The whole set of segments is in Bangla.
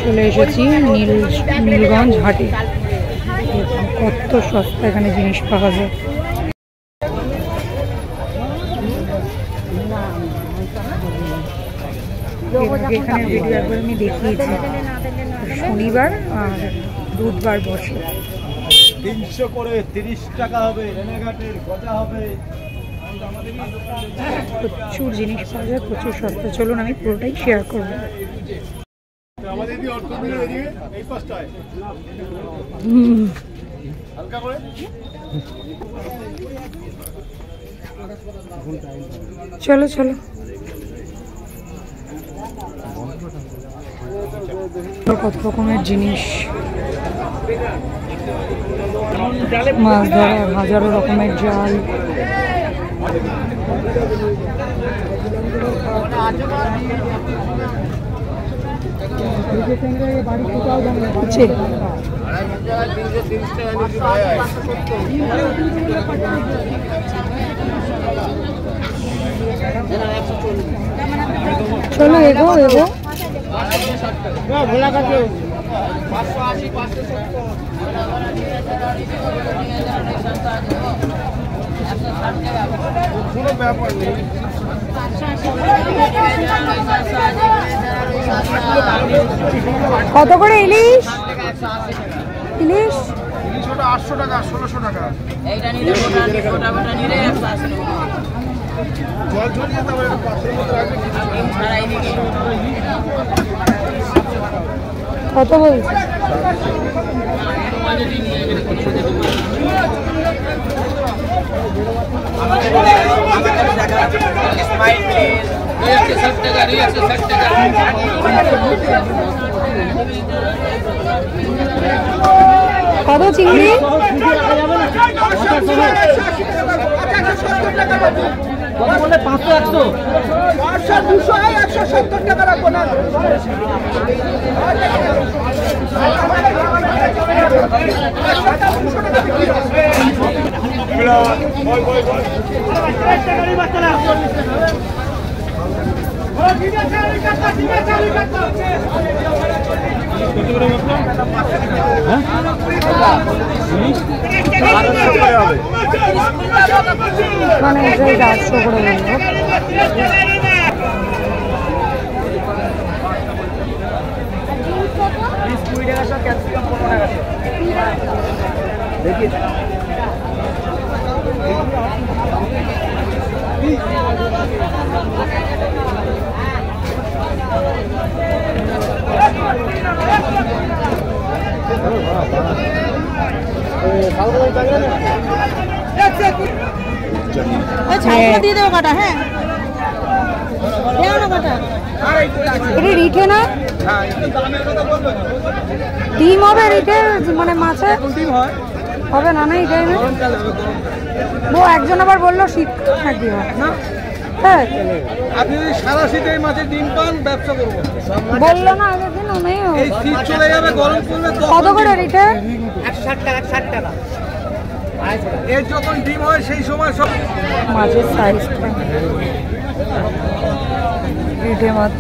চলে এসেছি নীলগঞ্জ হাটে। কত সস্তা এখানে জিনিস পাওয়া যায়। এখানে ভিডিও একবার আমি দেখিয়েছি, শনিবার আর বুধবার বসে। 300 করে 30 টাকা হবে, রেনাঘাটের গজা হবে। প্রচুর জিনিস পাওয়া যায়, প্রচুর সস্তা। চলুন আমি পুরোটাই শেয়ার করবো। চলো চলো, কত রকমের জিনিস, মাছ ধরার হাজারো রকমের জাল। চলো এগো এগো। কত করে ইলিশ? ইলিশ 800 টাকা, 1600 টাকা। কত বলছে? কত চিংড়ি? 170 টাকা রাখবো না। মানে 800 করে বলবো। দিয়ে দেবো কাটা। হ্যাঁ এটা রিঠে না? ডিম হবে রিঠে, মানে মাছে হবে না? না এই টাইমে ও একজন আবার বললো শীত থাকবে না। হ্যাঁ আপনি যদি সারা শীতে মাছের ডিম পান ব্যবসা করবো বললো না আগের দিন। এই শীত চলে যাবে, গরম পড়লে কত করে রিঠে? 160 টাকা, 60 টাকা। এর যখন ডিম হয় সেই সময় সব মাছের সাইজটা। রিঠে মাছ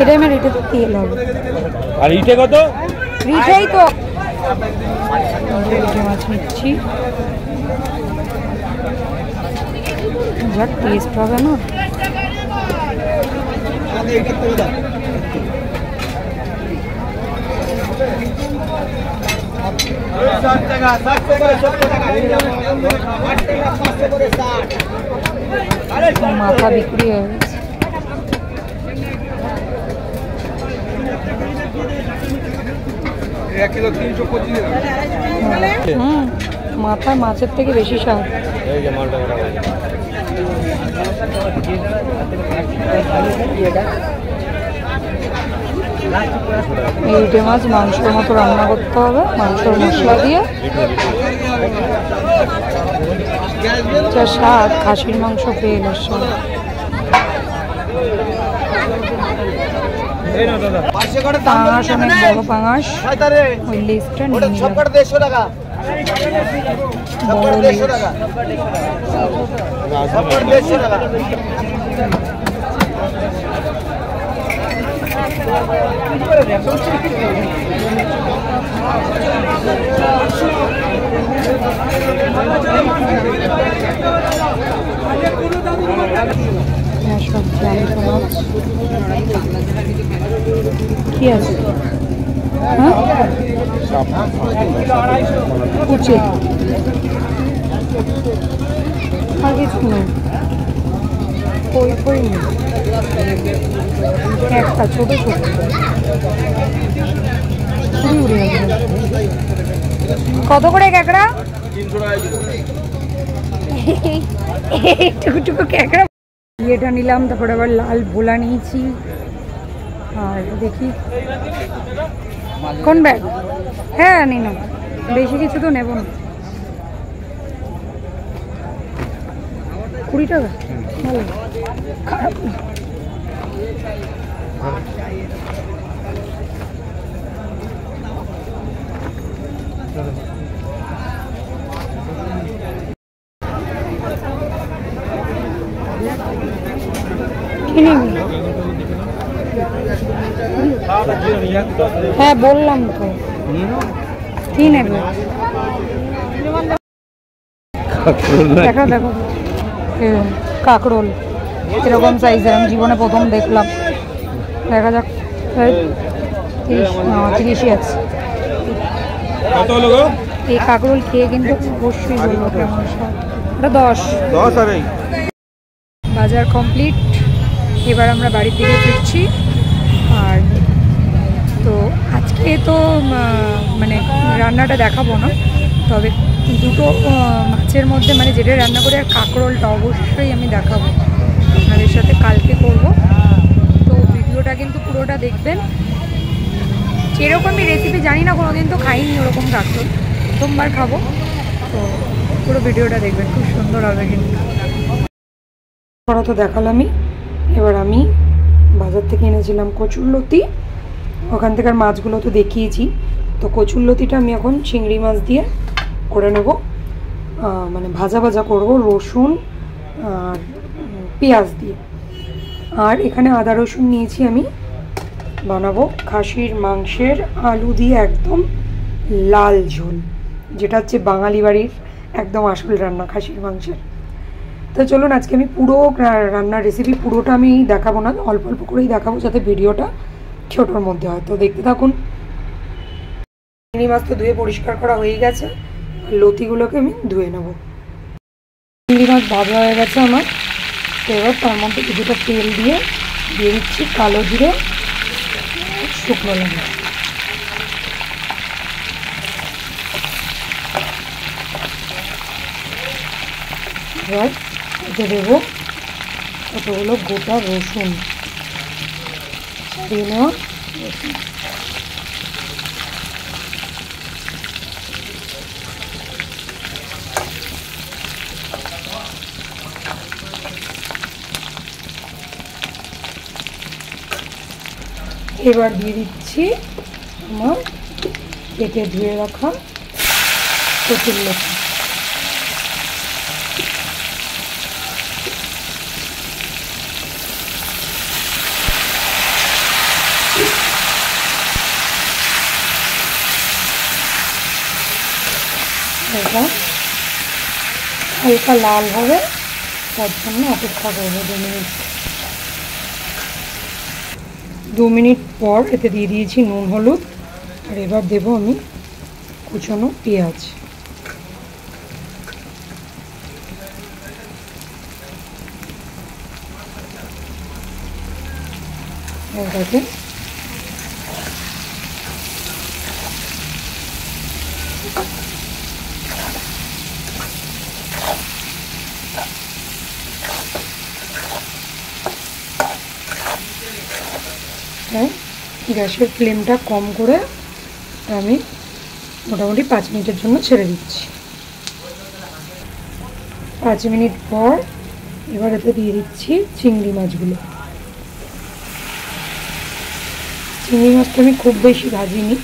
এটা আমি রিঠে তো তেল হবে। আর ইটে কত? রিঠেই তো। রিঠে মাছ নিচ্ছি, যা টেস্ট হবে না। মাথা বিক্রি হয়ে গেছে। মাথা মাছের থেকে বেশি স্বাদ। রিঠে মাছ মাংসের মতো রান্না করতে হবে, মাংসের মশলা দিয়ে। যা স্বাদ, খাসির মাংস পেয়ে এলো। পাঙাশ, অনেক বড় পাঙাশ। ওই লেজটা নিয়ে নিলাম, বড় লেজ। সব জ্যান্ত মাছ। কি আছে? হ্যাঁ, কুচে আর কিছু নেই, কই কই নেই, একটা ছোট ছোট উড়ে গেছে। কত করে ক্যাকড়া? টুকটুকু ক্যাকড়া। এটা নিলাম, তারপরে আবার লাল ভোলা নিয়েছি। আর দেখি কোন ব্যাগ। হ্যাঁ নিলাম, বেশি কিছু তো নেব না। 20 টাকা, ভালো, খারাপ না। কি নিবি? হ্যাঁ বললাম তো, কি নেবে? দেখো দেখো, কাঁকরোল এরকম সাইজের, আমি জীবনে প্রথম দেখলাম। দেখা যাক, 30ই আছে। এই কাঁকরোল খেয়ে কিন্তু অবশ্যই বলবো কেমন স্বাদ। এটা 10। বাজার কমপ্লিট, এবার আমরা বাড়ির দিকে ফিরছি। আর তো আজকে তো মানে রান্নাটা দেখাবো না, তবে দুটো মাছের মধ্যে মানে যেটা রান্না করে আর কাঁকরোলটা অবশ্যই আমি দেখাবো আপনাদের সাথে, কালকে করব। তো ভিডিওটা কিন্তু পুরোটা দেখবেন। যেরকমই রেসিপি জানি না, কোনোদিন তো খাইনি ওরকম কাঁকরোল, প্রথমবার খাবো। তো পুরো ভিডিওটা দেখবেন, খুব সুন্দর হবে কিন্তু। ওরা তো দেখালামই। এবার আমি বাজার থেকে এনেছিলাম কচুরলতি, ওখান থেকে মাছগুলো তো দেখিয়েছি। তো কচুরলতিটা আমি এখন চিংড়ি মাছ দিয়ে করে নেব, মানে ভাজা ভাজা করব রসুন আর পেঁয়াজ দিয়ে। আর এখানে আদা রসুন নিয়েছি, আমি বানাবো খাসির মাংসের আলু দিয়ে একদম লাল ঝোল, যেটা হচ্ছে বাঙালি বাড়ির একদম আসল রান্না খাসির মাংসের। তো চলুন, আজকে আমি পুরো রান্নার রেসিপি পুরোটা আমি দেখাবো না, অল্প অল্প করেই দেখাবো যাতে ভিডিওটা ছোটোর মধ্যে হয়। তো দেখতে থাকুন। চিংড়ি মাছ তো ধুয়ে পরিষ্কার করা হয়ে গেছে, লতিগুলোকে আমি ধুয়ে নেব। চিংড়ি মাছ ভাজা হয়ে গেছে আমার। তো এবার তার মধ্যে কিছুটা তেল দিয়ে দিচ্ছি কালো জিরে, শুকনো লঙ্কা। এবার এতে দেবো কতগুলো গোটা রসুন দিয়ে নেওয়া রসুন। এবার দিয়ে দিচ্ছি আমার কেটে ধুয়ে রাখা কচুরলতি। এটা হালকা লাল হবে, তার জন্য অপেক্ষা করবো 2 মিনিট। 2 মিনিট পর এতে দিয়ে দিয়েছি নুন হলুদ। আর এবার দেবো আমি কুচনো পেঁয়াজ। এটাকে গ্যাসের ফ্লেমটা কম করে আমি মোটামুটি 5 মিনিটের জন্য ছেড়ে দিচ্ছি। 5 মিনিট পর এবার এতে দিয়ে দিচ্ছি চিংড়ি মাছগুলো। চিংড়ি মাছটা আমি খুব বেশি ভাজিনি,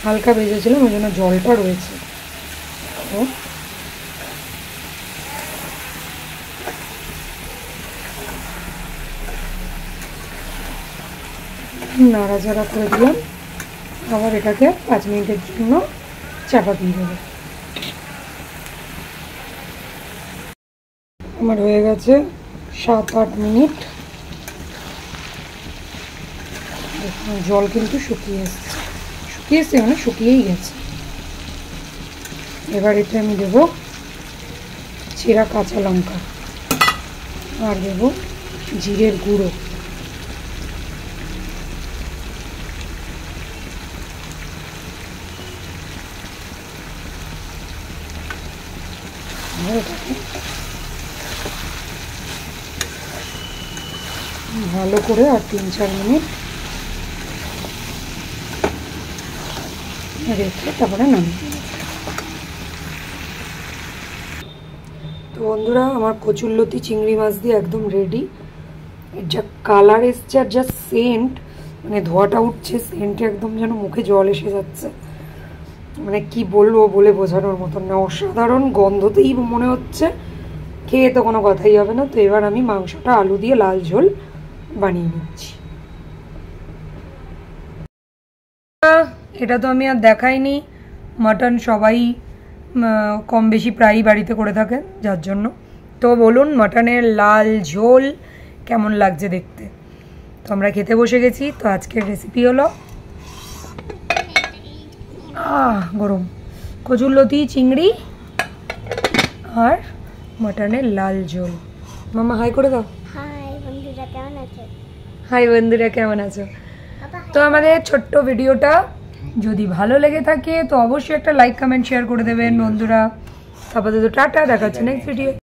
হালকা ভেজেছিলাম, ওই জন্য জলটা রয়েছে। নাড়াচাড়া করে দিলাম, আবার এটাকে 5 মিনিটের জন্য চাপা দিয়ে দেবো। আমার হয়ে গেছে 7-8 মিনিট। দেখুন জল কিন্তু শুকিয়ে এসছে, মানে শুকিয়েই গেছে। এবার এতে আমি দেবো চেরা কাঁচা লঙ্কা আর দেবো জিরের গুঁড়ো। ভালো করে আর 3-4 মিনিট রেখে তারপরে নামিয়ে। তো বন্ধুরা, আমার কচুরলতি চিংড়ি মাছ দিয়ে একদম রেডি। এর যা কালার এসছে আর যা সেন্ট, মানে ধোয়াটা উঠছে, সেন্টে একদম যেন মুখে জল এসে যাচ্ছে। মানে কি বলবো, বলে বোঝানোর মতন না, অসাধারণ গন্ধতেই মনে হচ্ছে খেয়ে তো কোনো কথাই হবে না। তো এবার আমি মাংসটা আলু দিয়ে লাল ঝোল বানিয়ে নিচ্ছি। এটা তো আমি আর দেখাইনি, মাটন সবাই কম বেশি প্রায়ই বাড়িতে করে থাকে, যার জন্য। তো বলুন মাটনের লাল ঝোল কেমন লাগছে দেখতে। তো আমরা খেতে বসে গেছি। তো আজকের রেসিপি হলো গরম কচুরলতি চিংড়ি আর মাটনের লাল ঝোল। মামা হাই করে দাও। হাই বন্ধুরা, কেমন আছো? হাই বন্ধুরা, কেমন আছো? তো আমাদের ছোট্ট ভিডিওটা যদি ভালো লেগে থাকে তো অবশ্যই একটা লাইক কমেন্ট শেয়ার করে দেবেন বন্ধুরা। আপাতত টাটা, দেখা হচ্ছে নেক্সট ভিডিও।